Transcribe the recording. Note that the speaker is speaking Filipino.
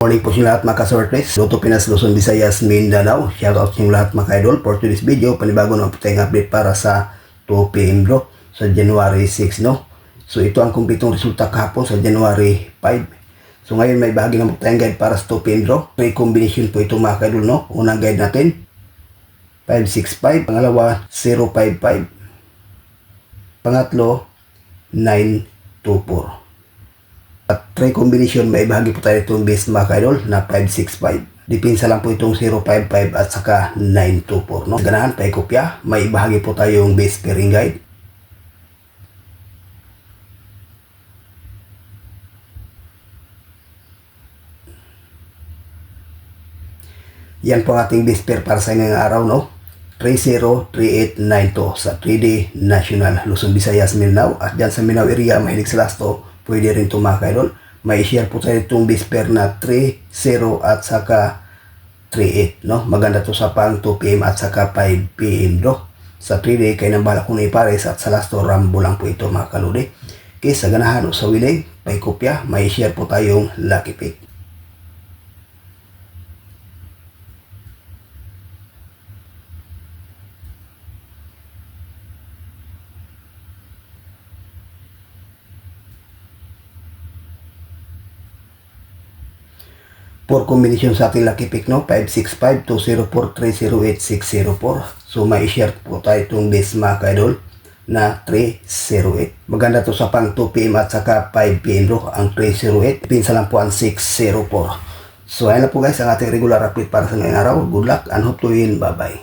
Morning po sa lahat mga ka-sortres. Luto Pinas, Luzon, Visayas, Mindanao. Shoutout sa lahat mga ka-idol. For today's video, panibago na po tayong update para sa 2 PM draw sa January 6, no? So ito ang kumpletong resulta kahapon sa January 5. So ngayon may bahagi na po tayong guide para sa 2 PM draw. May combination po ito mga ka-idol, no? Unang guide natin, 565. Pangalawa, 055. Pangatlo, 924. At try combination, may bahagi po tayo itong base mga ka-idol na 565. Dipinsa lang po itong 055 at saka 924. No? Ganahan, paikopya. May bahagi po tayong base pairing guide. Yan po ang ating base pair para sa ngayong araw, no? 303892 sa 3D National Luzon, Visayas, Mindanao. At dyan sa Mindanao area, mahilig sa lasto, pwede rin ito mga ka-idol. May share po tayo itong base pair na 3-0 at saka 3-8. No? Maganda to sa pang 2 PM at saka 5 PM. Do. Sa 3D, kayo nang bala kung ipares at sa lasto, rambo lang po ito mga kaludi. Okay, sa ganahan o sa willing, may kopya, may share po tayong lucky pick. For combination sa ating lucky pick, no? 565, 204, 308, 604. So may share po tayo itong base mga ka-idol na 308. Maganda to sa pang 2 PM at saka 5 PM do, ang 308. Pinsa lang po ang 604. So ayan na po guys ang ating regular update para sa ngayong araw. Good luck and hope to win. Bye bye.